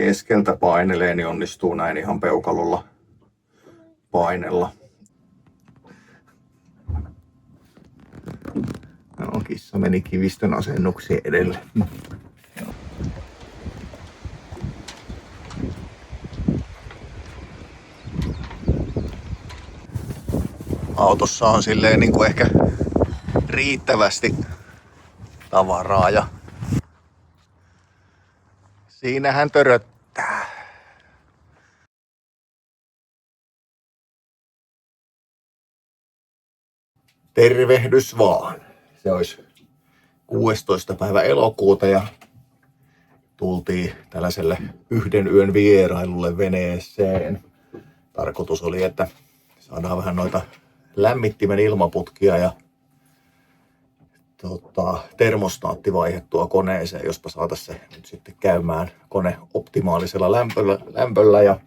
keskeltä painelee, niin onnistuu näin ihan peukalolla painella. No, kissa meni kivistön asennuksiin edelle. Autossa on silleen niin kuin ehkä riittävästi tavaraa ja siinähän töröttää. Tervehdys vaan. Se olisi 16. päivä elokuuta ja tultiin tällaiselle yhden yön vierailulle veneeseen. Tarkoitus oli, että saadaan vähän noita lämmittimen ilmaputkia ja termostaatti vaihdettua koneeseen, jospa saataisiin se nyt sitten käymään kone optimaalisella lämpöllä ja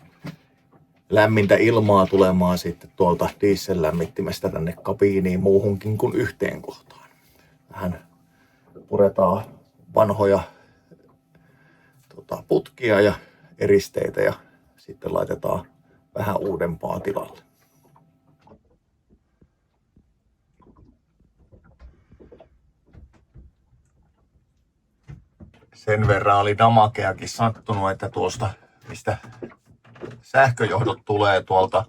lämmintä ilmaa tulemaan sitten tuolta diesellämmittimestä tänne kabiiniin muuhunkin kuin yhteen kohtaan. Vähän puretaan vanhoja putkia ja eristeitä ja sitten laitetaan vähän uudempaa tilalle. Sen verran oli damakeakin sattunut, että tuosta, mistä sähköjohdot tulee tuolta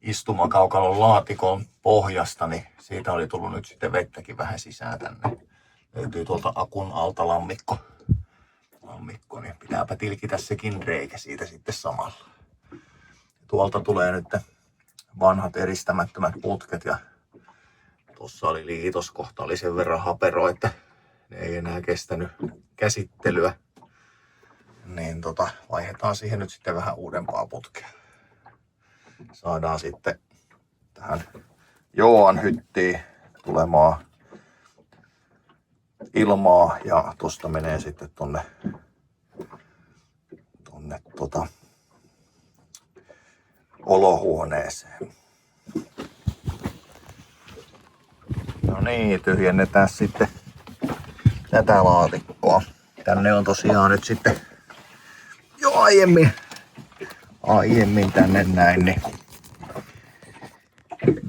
istumakaukalon laatikon pohjasta, niin siitä oli tullut nyt sitten vettäkin vähän sisään tänne. Löytyy tuolta akun alta lammikko, niin pitääpä tilkitä sekin reikä siitä sitten samalla. Tuolta tulee nyt vanhat eristämättömät putket ja tuossa oli liitoskohta, oli sen verran hapero, että ne ei enää kestänyt käsittelyä. Niin vaihdetaan siihen nyt sitten vähän uudempaa putkea. Saadaan sitten tähän Joan hyttiin tulemaan ilmaa ja tosta menee sitten tonne olohuoneeseen. No niin, tyhjennetään sitten tätä laatikkoa. Tänne on tosiaan nyt sitten jo aiemmin tänne näin niin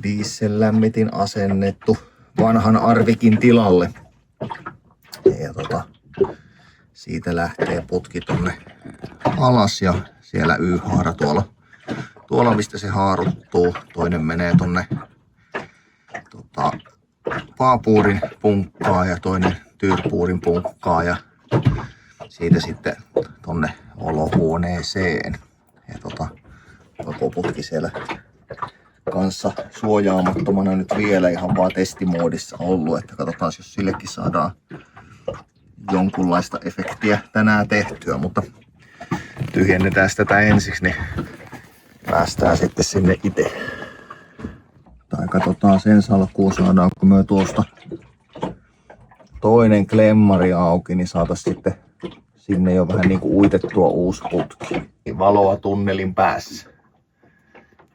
diesellämmitin asennettu vanhan Arvikin tilalle. Ja siitä lähtee putki tonne alas ja siellä Y-haara tuolla mistä se haaruttuu. Toinen menee tonne paapuurin punkkaa ja toinen tyyrpuurin punkkaa ja siitä sitten tonne olohuoneeseen. Ja koko putki siellä kanssa suojaamattomana nyt vielä ihan vaan testimoodissa ollut, että katsotaan jos sillekin saadaan jonkunlaista efektiä tänään tehtyä, mutta tyhjennetään tätä ensiksi, niin päästään sitten sinne itse. Tai katsotaan sen salkuun, saadaanko me tuosta toinen klemmari auki, niin saataisiin sitten sinne jo vähän niin kuin uitettua uusi putki. Valoa tunnelin päässä.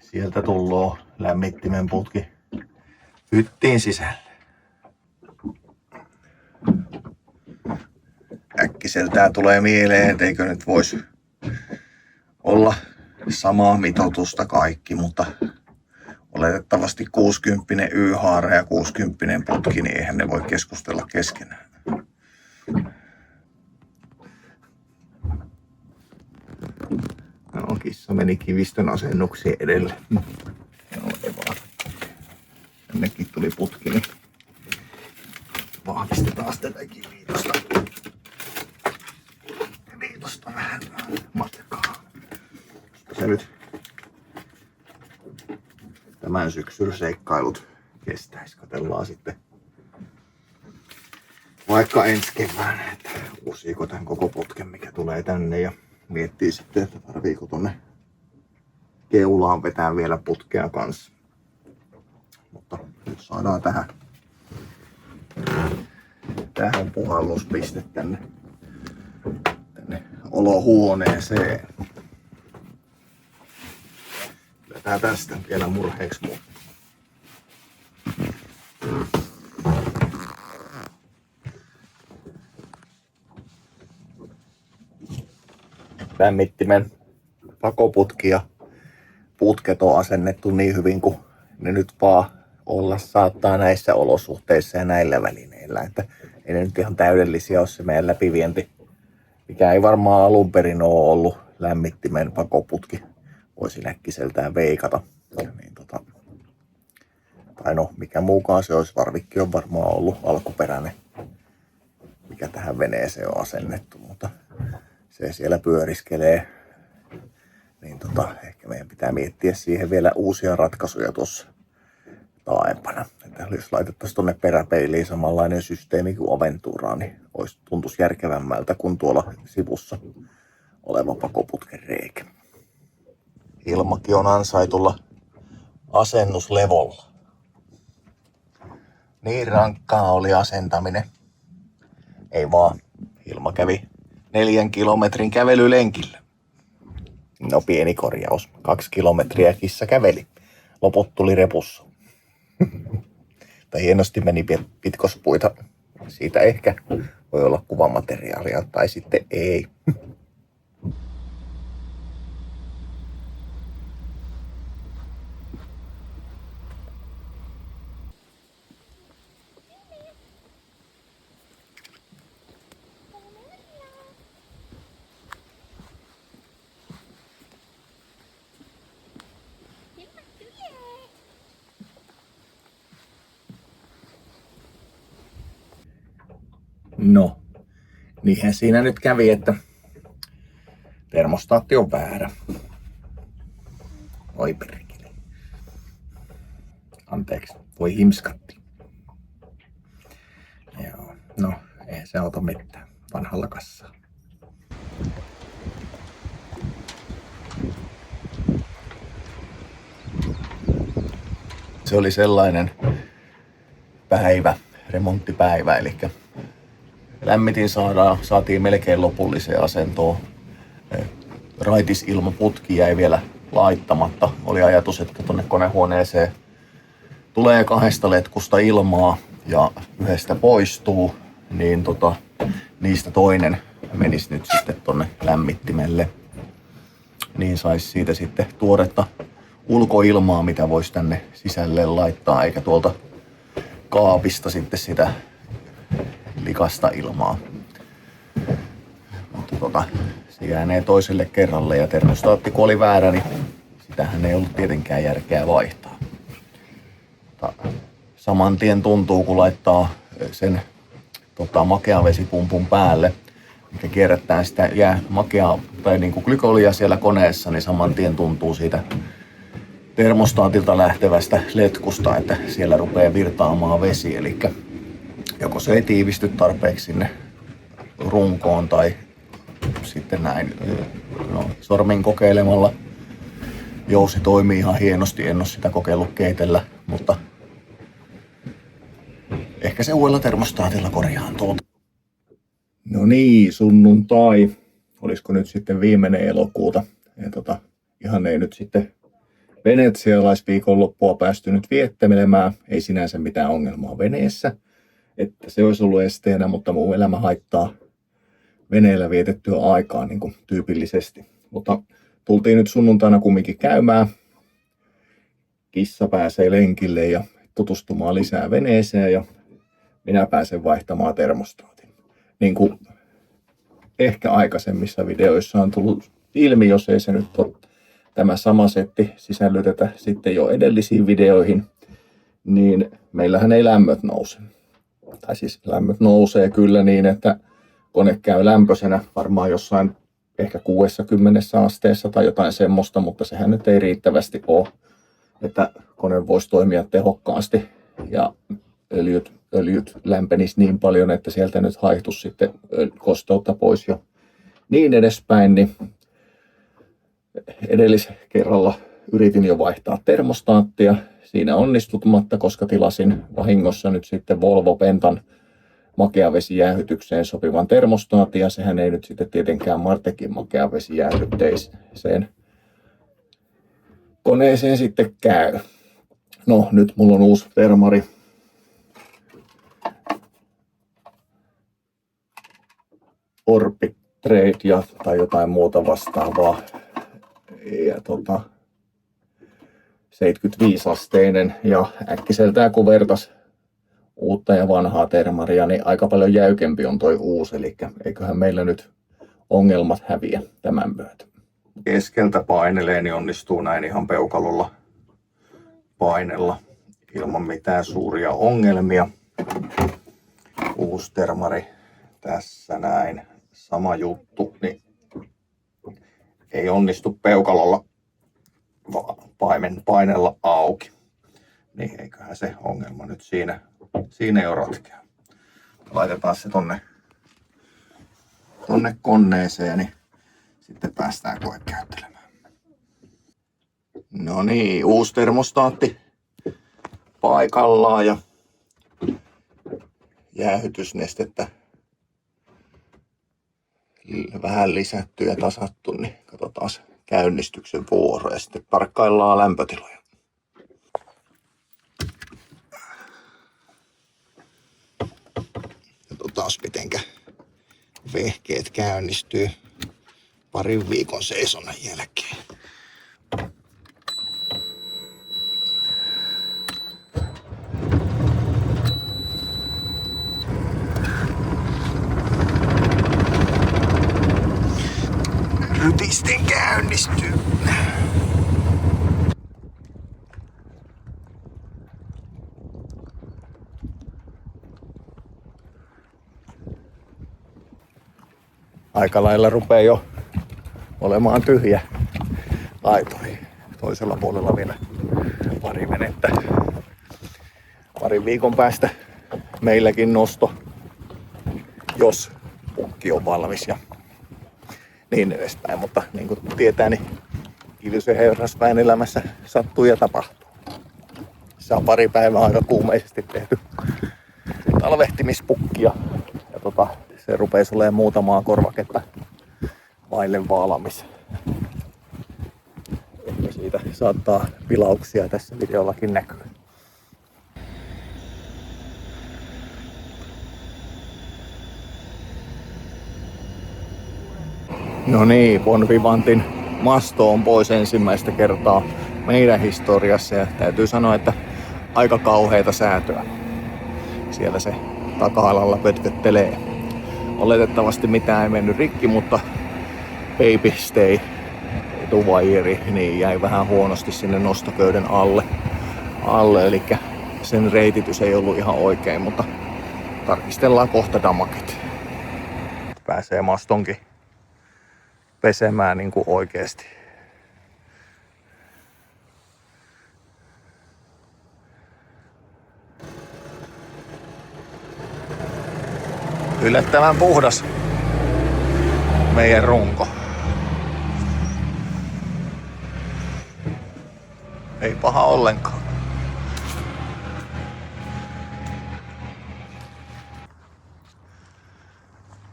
Sieltä tulloo lämmittimen putki hyttiin sisälle. Äkkiseltään tulee mieleen, etteikö nyt voisi olla samaa mitoitusta kaikki, mutta oletettavasti 60 Y-haara ja 60 putki, niin eihän ne voi keskustella keskenään. No, kissa meni kivistön asennuksiin edelle. No, ei vaan. Tännekin tuli putki, niin vahvistetaan tätäkin liitosta vähän matkaa. Se nyt tämän syksyn seikkailut kestäisi. Katsellaan sitten vaikka ensi keväänä, että uusiiko tämän koko putken, mikä tulee tänne ja miettii sitten, että tarviiko tonne keulaan vetää vielä putkea kanssa. Mutta nyt saadaan tähän puhalluspiste tänne olohuoneeseen. Tää tästä vielä murheeksi muu. lämmittimen pakoputki ja putket on asennettu niin hyvin kuin ne nyt vaan olla saattaa näissä olosuhteissa ja näillä välineillä. Että ei ne nyt ihan täydellisiä ole se meidän läpivienti, mikä ei varmaan alun perin ole ollut lämmittimen pakoputki. Voisin äkkiseltään veikata. Niin tai no, mikä muukaan se olisi, varvikki on varmaan ollut alkuperäinen, mikä tähän veneeseen on asennettu, mutta se siellä pyöriskelee. Niin ehkä meidän pitää miettiä siihen vielä uusia ratkaisuja tuossa taaempana. Että jos laitettaisiin tuonne peräpeiliin samanlainen systeemi kuin Aventuraan, niin tuntuisi järkevämmältä kuin tuolla sivussa oleva pakoputken reikä. Ilmakin on ansaitulla asennuslevolla. Niin rankkaa oli asentaminen. Ei vaan, Hilma kävi 4 kilometrin kävelylenkillä. No pieni korjaus. 2 kilometriä kissa käveli. Loput tuli repussa. Tai hienosti meni pitkospuita. Siitä ehkä voi olla kuvamateriaalia tai sitten ei. No, niinhän siinä nyt kävi, että termostaatti on väärä. Oi perkele. Anteeksi, voi himskatti. Joo, no ei se auta mitään. Vanhalla kassaa. Se oli sellainen päivä, remonttipäivä, eli lämmitin saatiin melkein lopulliseen asentoon. Raitisilmaputki jäi vielä laittamatta. Oli ajatus, että tuonne konehuoneeseen tulee 2 letkusta ilmaa ja 1 poistuu, niin niistä toinen menisi nyt sitten tonne lämmittimelle. Niin saisi siitä sitten tuoretta ulkoilmaa, mitä voisi tänne sisälle laittaa, eikä tuolta kaapista sitten sitä likasta ilmaa. Mutta se jäänee toiselle kerralle ja termostaatti kun oli väärä, niin sitähän ei ollut tietenkään järkeä vaihtaa. Saman tien tuntuu, kun laittaa sen makeavesipumpun päälle, mikä kierrättää sitä makeaa tai niinku glykolia siellä koneessa, niin saman tien tuntuu siitä termostaatilta lähtevästä letkusta, että siellä rupeaa virtaamaan vesi, eli joko se ei tiivisty tarpeeksi sinne runkoon tai sitten näin sormin kokeilemalla jousi toimii ihan hienosti. En ole sitä kokeillut keitellä, mutta ehkä se uudella termostaatilla korjaantuu. No niin, sunnuntai. Olisiko nyt sitten viimeinen elokuuta. Ja ihan ei nyt sitten venetsialaisviikonloppua päästy nyt viettämelemään. Ei sinänsä mitään ongelmaa veneessä. Että se olisi ollut esteenä, mutta muu elämä haittaa veneellä vietettyä aikaa niin kuin tyypillisesti. Mutta tultiin nyt sunnuntaina kumminkin käymään. Kissa pääsee lenkille ja tutustumaan lisää veneeseen ja minä pääsen vaihtamaan termostaatin. Niin kuin ehkä aikaisemmissa videoissa on tullut ilmi, jos ei se nyt ole tämä sama setti sisällytetä sitten jo edellisiin videoihin, niin meillähän ei lämmöt nouse. Tai siis lämmöt nousee kyllä niin, että kone käy lämpöisenä varmaan jossain ehkä 60 asteessa tai jotain semmoista, mutta sehän nyt ei riittävästi ole, että kone voisi toimia tehokkaasti ja öljyt lämpenisi niin paljon, että sieltä nyt haihtuisi sitten kosteutta pois jo niin edespäin, niin edelliskerralla yritin jo vaihtaa termostaattia. Siinä onnistumatta, koska tilasin vahingossa nyt sitten Volvo Pentan makeavesijäähdytykseen sopivan termostaatin, ja sehän ei nyt sitten tietenkään Martekin makeavesijäähdytteiseen koneeseen sitten käy. No, nyt mulla on uusi termari. Orpi trade tai jotain muuta vastaavaa. Ja 75-asteinen ja äkkiseltään kun vertas uutta ja vanhaa termaria, niin aika paljon jäykempi on toi uusi, eli eiköhän meillä nyt ongelmat häviä tämän myötä. Keskeltä painelee, niin onnistuu näin ihan peukalolla painella ilman mitään suuria ongelmia. Uusi termari tässä näin, sama juttu, niin ei onnistu peukalolla painella auki. Niin eiköhän se ongelma nyt siinä jo ratkea. Laitetaan se tonne koneeseen, niin sitten päästään koekäyttelemään. No niin, uusi termostaatti paikallaan ja jäähytysnestettä vähän lisätty ja tasattu, niin katsotaan käynnistyksen vuoro ja sitten tarkkaillaan lämpötiloja. Katsotaan mitenkä vehkeet käynnistyy parin viikon seisonnan jälkeen. Rytisten käynnistyy. Aika lailla rupeaa jo olemaan tyhjä laituri. Toisella puolella vielä pari venettä. Parin viikon päästä meilläkin nosto, jos pukki on valmis ja niin edespäin. Mutta niin kuin tietää, niin Kiljusen herrasväen elämässä sattuu ja tapahtuu. Se on pari päivää aika kuumeisesti tehty talvehtimispukkia. Ja se rupeaa olemaan muutamaa korvaketta vaille valmis. Ehkä siitä saattaa pilauksia tässä videollakin näkyä. No niin, Bonvivantin masto on pois ensimmäistä kertaa meidän historiassa ja täytyy sanoa, että aika kauheita säätöä. Siellä se taka-alalla pötköttelee. Oletettavasti mitään ei mennyt rikki, mutta baby stay etuvaieri niin jäi vähän huonosti sinne nostoköyden alle, eli sen reititys ei ollut ihan oikein, mutta tarkistellaan kohta damaket. Pääsee mastonkin pesemään niin kuin oikeesti. Yllättävän puhdas meidän runko. Ei paha ollenkaan.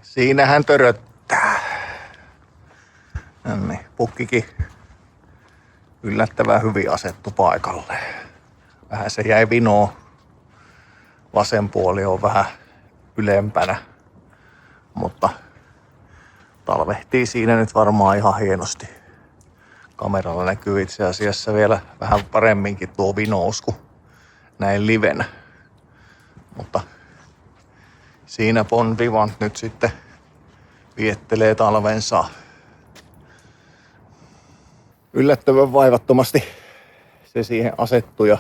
Siinähän töröttää. Noniin, pukkikin yllättävän hyvin asettu paikalle. Vähän se jäi vinoon. Vasen puoli on vähän ylempänä. Mutta talvehtii siinä nyt varmaan ihan hienosti. Kameralla näkyy itse asiassa vielä vähän paremminkin tuo vinous kuin näin livenä. Mutta siinä Bonvivant nyt sitten viettelee talvensa. Yllättävän vaivattomasti se siihen asettui ja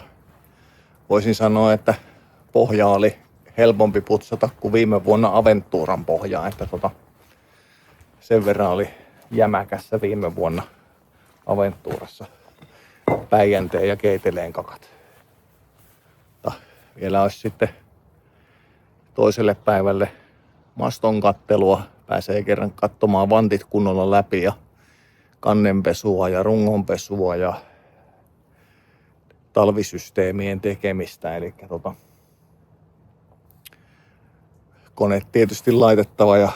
voisin sanoa, että pohja oli helpompi putsata kuin viime vuonna Aventuran pohjaa, että sen verran oli jämäkässä viime vuonna Aventurassa Päijänteen ja Keiteleen kakat. Vielä olisi sitten toiselle päivälle maston kattelua, pääsee kerran katsomaan vantit kunnolla läpi ja kannenpesua ja rungonpesua ja talvisysteemien tekemistä, eli kone tietysti laitettava ja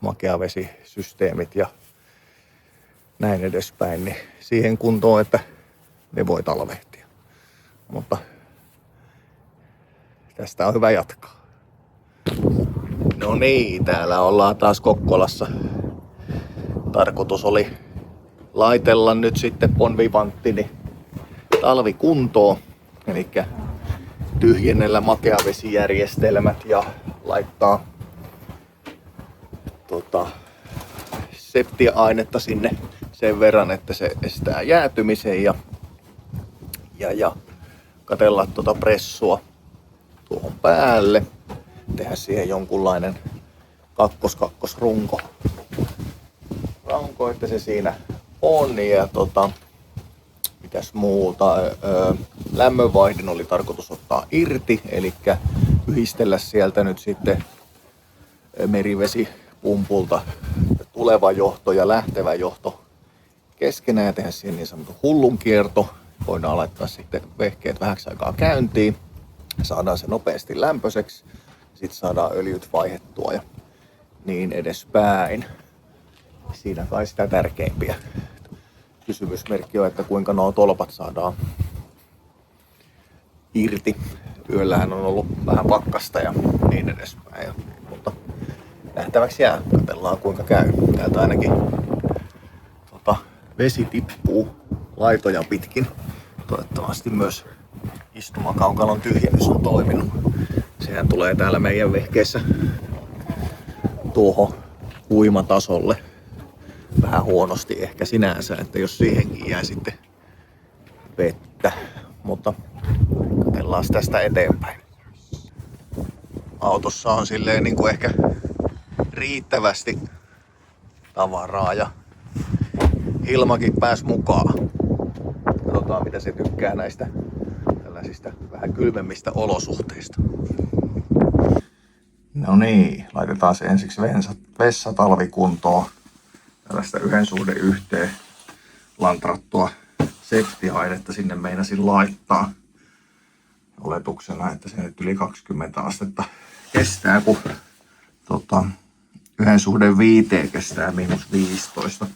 makeavesisysteemit ja näin edespäin, niin siihen kuntoon, että ne voi talvehtia. Mutta tästä on hyvä jatkaa. No niin, täällä ollaan taas Kokkolassa tarkoitus oli laitella nyt sitten Bonvivanttini talvikuntoon. Eli tyhjennellä makeavesijärjestelmät ja laittaa septiainetta sinne sen verran, että se estää jäätymisen ja katella pressua tuohon päälle. Tehdä siihen jonkunlainen kakkosrunko, että se siinä on. Ja mitäs muuta, lämmönvaihdin oli tarkoitus ottaa irti, eli yhdistellä sieltä nyt sitten merivesipumpulta tuleva johto ja lähtevä johto keskenään ja tehdä siihen niin sanottu hullunkierto. Voidaan laittaa sitten vehkeet vähäksi aikaa käyntiin, saadaan se nopeasti lämpöiseksi, sitten saadaan öljyt vaihdettua ja niin edespäin. Siinä kai sitä tärkeimpiä. Kysymysmerkki on, että kuinka nuo tolpat saadaan irti. Yöllähän on ollut vähän pakkasta ja niin edespäin. Mutta nähtäväksi jää. Katsellaan kuinka käy. Täältä ainakin vesi tippuu laitoja pitkin. Toivottavasti myös istumakaukalon tyhjennys on toiminut. Sehän tulee täällä meidän vehkeessä tuohon uimatasolle. Vähän huonosti ehkä sinänsä, että jos siihenkin jää sitten vettä. Mutta katsellaan tästä eteenpäin. Autossa on silleen niin kuin ehkä riittävästi tavaraa ja Hilmakin pääsi mukaan. Katsotaan mitä se tykkää näistä tällaisista vähän kylmemmistä olosuhteista. No niin, laitetaan se ensiksi vessatalvikuntoon. Tällaista 1:1 lantrattua septiainetta sinne meinasin laittaa. Oletuksena, että se nyt yli 20 astetta kestää, kun 1:5 kestää -15.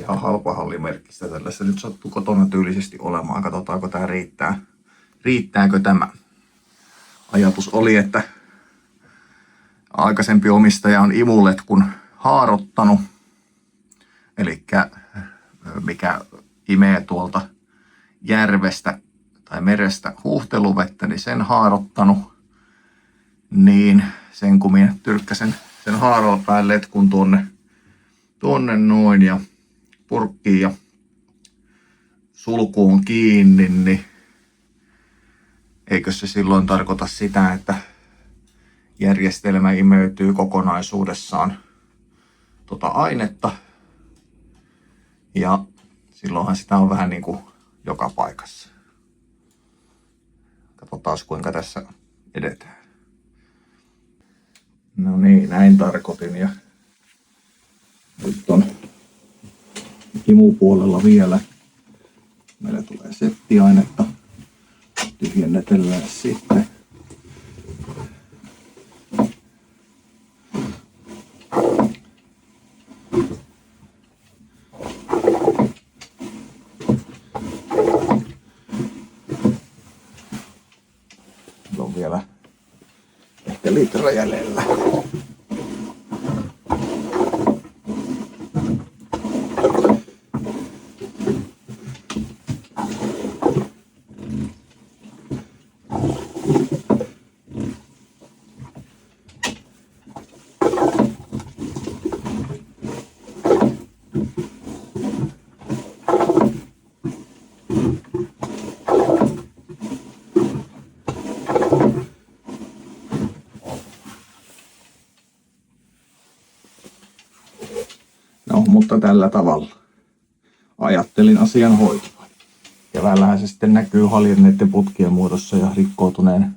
Ihan halpa hallimerkkistä tällaista nyt sattuu kotona tyylisesti olemaan. Katsotaanko tää riittää. Riittääkö tämä? Ajatus oli, että aikaisempi omistaja on imuletkun haarottanut. Eli mikä imee tuolta järvestä tai merestä huuhteluvettä, niin sen haarottanut. Niin sen kun minä tyrkkäsen sen haaropään letkun tuonne noin ja purkkiin ja sulkuun kiinni, niin eikö se silloin tarkoita sitä, että järjestelmä imeytyy kokonaisuudessaan ainetta. Ja silloinhan sitä on vähän niin kuin joka paikassa. Katsotaan kuinka tässä edetään. No niin, näin tarkoitin ja nyt on imupuolella vielä. Meillä tulee septiainetta. Tyhjennetellään sitten. On vielä ehkä litra jäljellä. No, mutta tällä tavalla ajattelin asian hoitaa. Keväällähän se sitten näkyy haljenneiden putkien muodossa ja rikkoutuneen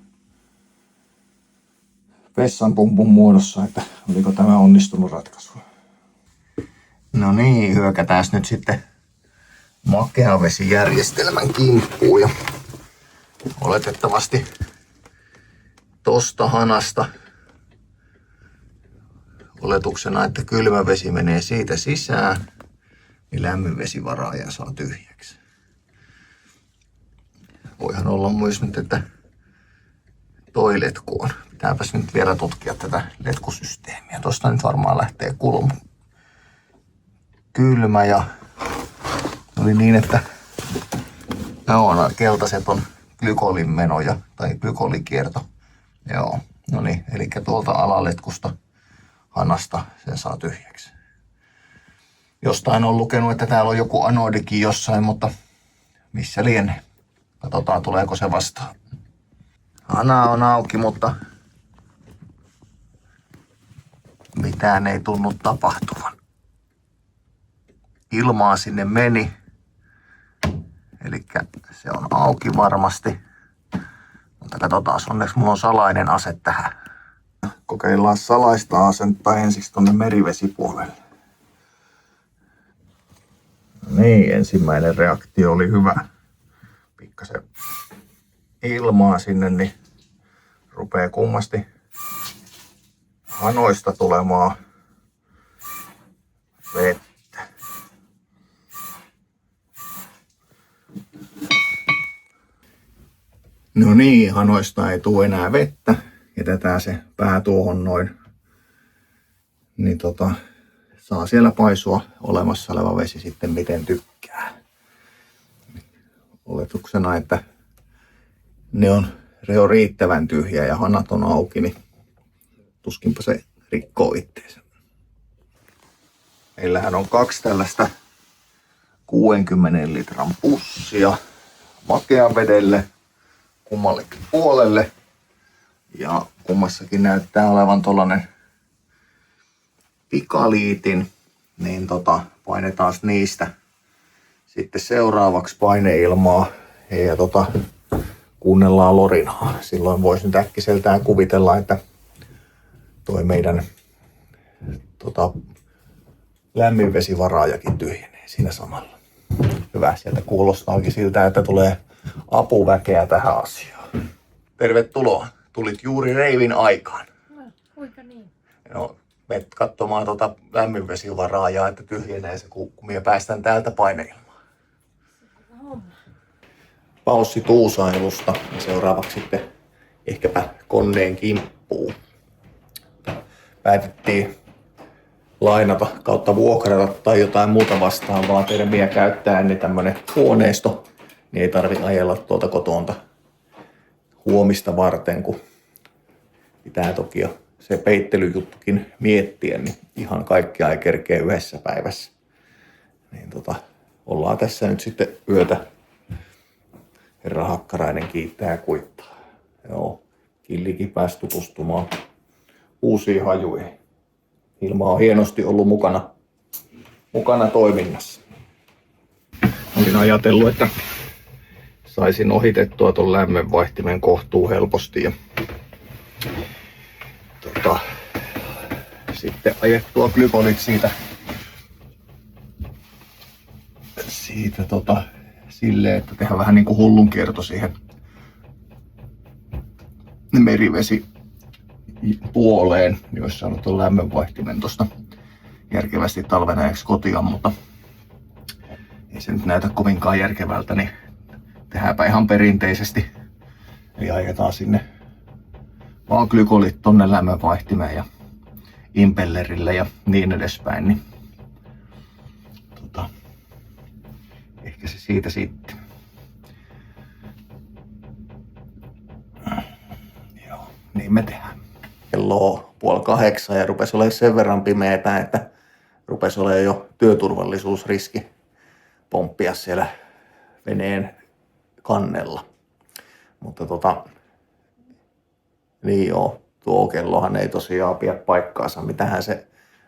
vessanpumpun muodossa, että oliko tämä onnistunut ratkaisu. No niin, hyökätään nyt sitten makeavesijärjestelmän kimppuun ja oletettavasti tosta hanasta oletuksena, että kylmä vesi menee siitä sisään, niin lämmin vesivaraaja saa tyhjäksi. Voihan olla myös nyt, että toi letku on. Pitääpäs nyt vielä tutkia tätä letkusysteemiä. Tosta nyt varmaan lähtee kulmu kylmä ja oli niin, että nämä keltaiset on glykolin menoja tai glykolikierto. Joo, no niin, eli tuolta alaletkusta hanasta sen saa tyhjäksi. Jostain on lukenut, että täällä on joku anodikin jossain, mutta missä lienee. Katsotaan, tuleeko se vastaan. Hana on auki, mutta mitään ei tunnu tapahtuvan. Ilmaa sinne meni. Eli se on auki varmasti. Mutta katsotaan, onneksi mulla on salainen ase tähän. Kokeillaan salaista asetta ensiksi tonne merivesipuolelle. No niin, ensimmäinen reaktio oli hyvä. Pikkasen ilmaa sinne, niin rupeaa kummasti hanoista tulemaan vettä. No niin, hanoista ei tule enää vettä. Jätetään se pää tuohon noin. Niin saa siellä paisua olemassa oleva vesi sitten miten tykkää. Oletuksena, että ne on riittävän tyhjä ja hanat on auki, niin tuskinpa se rikkoo itteensä. Meillähän on 2 tällaista 60 litran pussia makean vedelle kummallekin puolelle. Ja kummassakin näyttää olevan tollanen pikaliitin, niin painetaan niistä sitten seuraavaksi paineilmaa ja kuunnellaan lorinaa. Silloin voisi nyt äkkiseltään kuvitella, että toi meidän lämminvesivaraajakin tyhjenee siinä samalla. Hyvä, sieltä kuulostaakin siltä, että tulee apuväkeä tähän asiaan. Tervetuloa. Tulit juuri reivin aikaan. No, kuinka niin? No, menet katsomaan lämminvesivaraajaa, että tyhjenee se, kun minä päästän täältä paineilmaan. Paussi tuusailusta ja seuraavaksi sitten ehkäpä koneen kimppuun. Päätettiin lainata kautta vuokrata tai jotain muuta vastaavaa termiä käyttää, niin tämmönen huoneisto, niin ei tarvi ajella tuolta kotoonta huomista varten, kun pitää toki jo se peittelyjuttukin miettiä, niin ihan kaikkia ei kerkeä yhdessä päivässä. Niin ollaan tässä nyt sitten yötä. Herra Hakkarainen kiittää ja kuittaa. Joo, Killikin pääsi tutustumaan uusiin hajuihin. Hilma on hienosti ollut mukana toiminnassa. Olin ajatellut, että saisin ohitettua ton lämmönvaihtimen kohtuu helposti ja sitten ajettua glykolit siitä silleen, että tehdään vähän niin kuin hullun kierto siihen merivesi puoleen, joissa on tuon lämmönvaihtimen tuosta järkevästi talven ajaksi kotiin, mutta ei se nyt näytä kovinkaan järkevältä, niin tehdäänpä ihan perinteisesti. Eli ajetaan sinne vaan glykolit tonne lämmönvaihtimeen ja impellerille ja niin edespäin, niin ehkä se siitä sitten. Joo, niin me tehdään. Kello on 7:30 ja rupesi olemaan sen verran pimeätä, että rupesi olemaan jo työturvallisuusriski pomppia siellä veneen kannella. Mutta niin joo, tuo kellohan ei tosiaan pidä paikkaansa. Mitähän se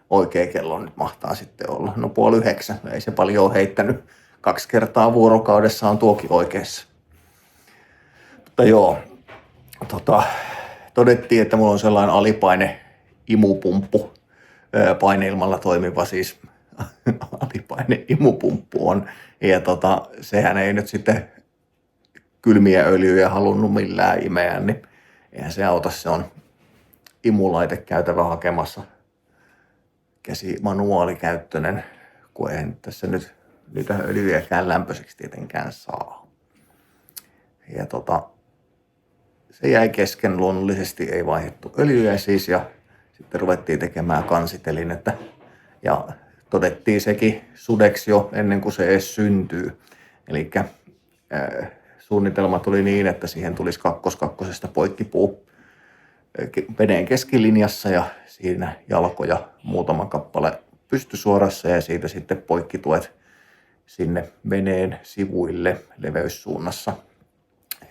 oikea kello nyt mahtaa sitten olla? No 8:30. Ei se paljon ole heittänyt. 2 kertaa vuorokaudessa on tuokin oikeassa. Mutta joo, todettiin, että mulla on sellainen alipaine imupumppu, paineilmalla toimiva siis alipaine imupumppu on. Ja sehän ei nyt sitten kylmiä öljyjä halunnut millään imeä, niin eihän se auta, se on imulaite käytävä hakemassa manuaalikäyttöinen, kun ei tässä nyt niitä öljyjäkään lämpöiseksi tietenkään saa. Ja se jäi kesken luonnollisesti, ei vaihdettu öljyjä siis ja sitten ruvettiin tekemään kansitelinettä ja todettiin sekin sudeksi jo ennen kuin se edes syntyy. Eli suunnitelma tuli niin, että siihen tulisi kakkosesta poikkipuu veneen keskilinjassa ja siinä jalkoja muutama kappale pystysuorassa ja siitä sitten poikkituet sinne veneen sivuille leveyssuunnassa.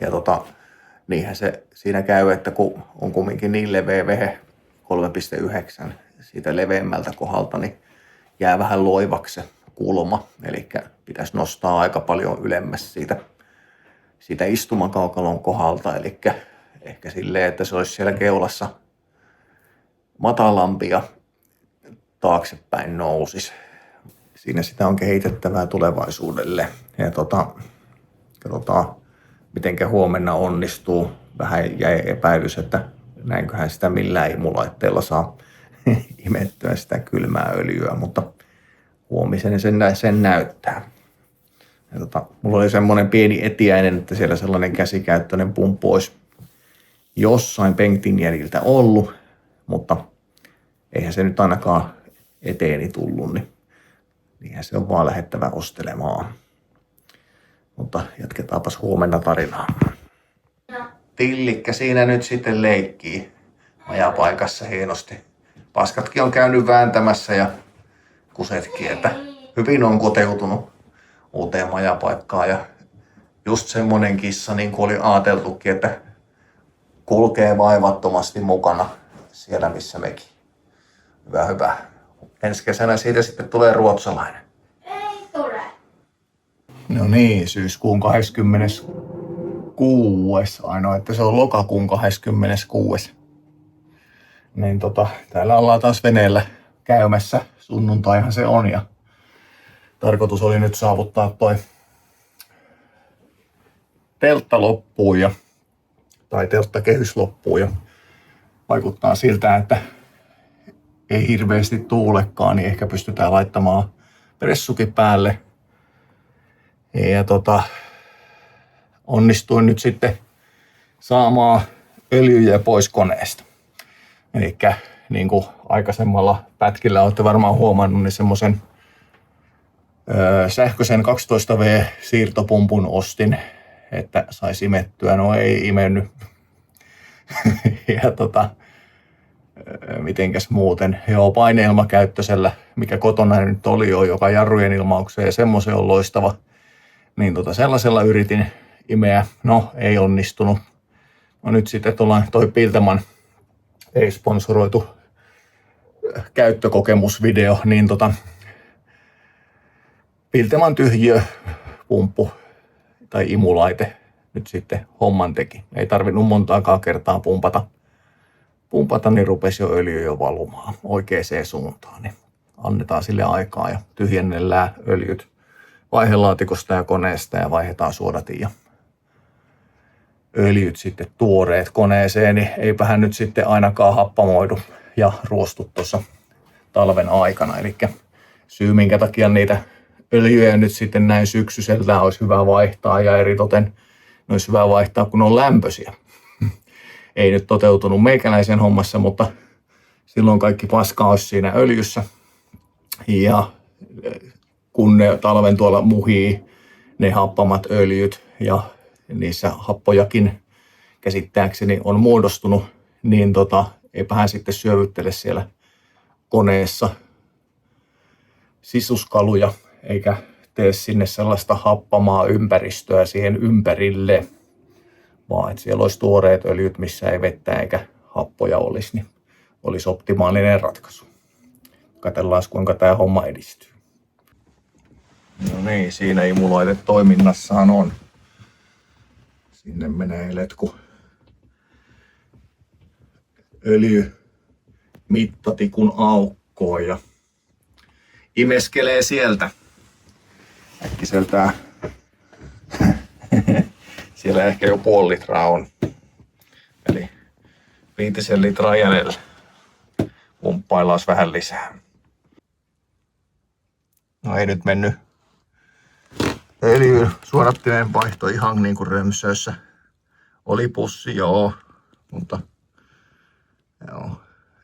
Ja niinhän se siinä käy, että kun on kumminkin niin leveä vehe 3,9 siitä leveämmältä kohdalta, niin jää vähän loivaksi se kulma. Eli pitäisi nostaa aika paljon ylemmäs siitä istumakaukalon kohdalta. Eli ehkä silleen, että se olisi siellä keulassa matalampi ja taaksepäin nousisi. Siinä sitä on kehitettävää tulevaisuudelle. Ja katsotaan, mitenkä huomenna onnistuu. Vähän jäi epäilys, että näinköhän sitä millään imulaitteella saa imettyä sitä kylmää öljyä, mutta huomisen sen näyttää. Ja mulla oli semmoinen pieni etiäinen, että siellä sellainen käsikäyttöinen pumppu olisi jossain penktin jäljiltä ollut, mutta eihän se nyt ainakaan eteeni tullut, niin niinhän se on vaan lähettävä ostelemaan. Mutta jatketaanpas huomenna tarinaa. Tillikkä siinä nyt sitten leikkii majapaikassa hienosti. Paskatkin on käynyt vääntämässä ja kusetkin, että hyvin on koteutunut uuteen majapaikkaan. Ja just semmonen kissa, niin kuin oli ajateltukin, että kulkee vaivattomasti mukana siellä, missä mekin. Hyvä, hyvä. Ensi kesänä siitä sitten tulee ruotsalainen. Ei tule. No niin, syyskuun 26. Ainoa, että se on lokakuun 26. Niin täällä ollaan taas veneellä käymässä. Sunnuntaihan se on ja tarkoitus oli nyt saavuttaa toi teltta loppuun tai telttakehys loppuun ja vaikuttaa siltä, että ei hirveästi tuulekaan, niin ehkä pystytään laittamaan pressukin päälle. Ja onnistuin nyt sitten saamaan öljyjä pois koneesta. Elikkä niin kuin aikaisemmalla pätkillä olette varmaan huomannut, niin semmoisen sähköisen 12V siirtopumpun ostin, että saisi imettyä. No ei imennyt. Ja mitenkäs muuten. Joo, paineilmakäyttöisellä, mikä kotona nyt oli jo, joka jarrujen ilmaukseen ja semmoisen on loistava. Niin sellaisella yritin imeä. No, ei onnistunut. No nyt sitten toi Pilteman ei-sponsoroitu käyttökokemusvideo, niin Pilteman tyhjiöpumppu tai imulaite nyt sitten homman teki. Ei tarvinnut montaakaan kertaa pumpata, niin rupesi jo öljy jo valumaan oikeaan suuntaan. Niin annetaan sille aikaa ja tyhjennellään öljyt vaihelaatikosta ja koneesta ja vaihdetaan suodatin ja öljyt sitten tuoreet koneeseen, niin eipähän nyt sitten ainakaan happamoidu ja ruostu tuossa talven aikana. Eli syy, minkä takia niitä öljyjä nyt sitten näin syksyisellä olisi hyvä vaihtaa ja eritoten ne olisi hyvä vaihtaa, kun on lämpöisiä. Ei nyt toteutunut meikäläisen hommassa, mutta silloin kaikki paska olisi siinä öljyssä. Ja kun ne talven tuolla muhii ne happamat öljyt ja niissä happojakin käsittääkseni on muodostunut, niin eipähän sitten syövyttele siellä koneessa sisuskaluja eikä tee sinne sellaista happamaa ympäristöä siihen ympärille, vaan että siellä olisi tuoreet öljyt, missä ei vettä eikä happoja olisi, niin olisi optimaalinen ratkaisu. Katsellaan, kuinka tämä homma edistyy. No niin, siinä imulaite toiminnassaan on. Sinne menee letku öljy mittatikun aukkoon ja imeskelee sieltä äkkiseltään. Siellä ehkä jo 0,5 litraa on. Eli 5 litraa jäljellä. Pumppaillaan vähän lisää. No ei nyt mennyt öljy suodattimeen vaihto ihan niin kuin Römsössä. Oli pussi, joo, mutta joo,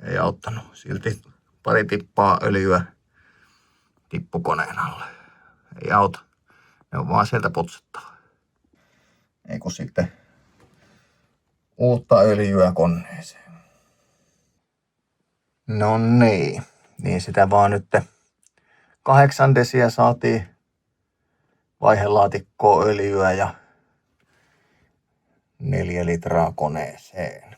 ei auttanut. Silti pari tippaa öljyä tippukoneen alle. Ei auta. Ne on vaan sieltä putsattava. Ei kun sitten uutta öljyä koneeseen. No niin sitä vaan nyt 8 desiä saatiin vaihelaatikkoon öljyä ja 4 litraa koneeseen.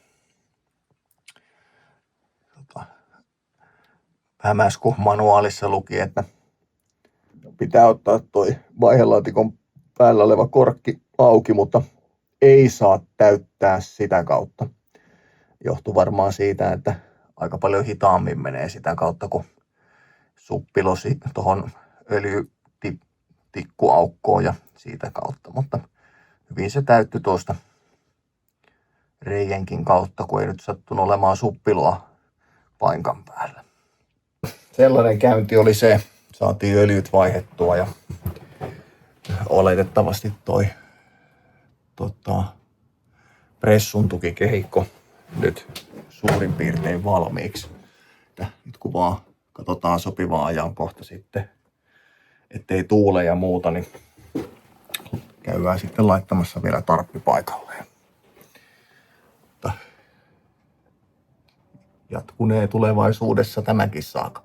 Hämäs kun manuaalissa luki, että pitää ottaa toi vaihelaatikon päällä oleva korkki auki, mutta ei saa täyttää sitä kautta. Johtuu varmaan siitä, että aika paljon hitaammin menee sitä kautta, kun suppilosi tuohon öljytikkuaukkoon ja siitä kautta. Mutta hyvin se täyttyi tuosta reijenkin kautta, kun ei nyt sattunut olemaan suppiloa painkan päällä. Sellainen käynti oli se. Saatiin öljyt vaihdettua ja oletettavasti toi pressun tukikehikko nyt suurin piirtein valmiiksi. Nyt kun vaan katsotaan sopivaa ajankohta sitten, ettei tuule ja muuta, niin käydään sitten laittamassa vielä tarppi paikalleen. Jatkunee tulevaisuudessa tämäkin saaka.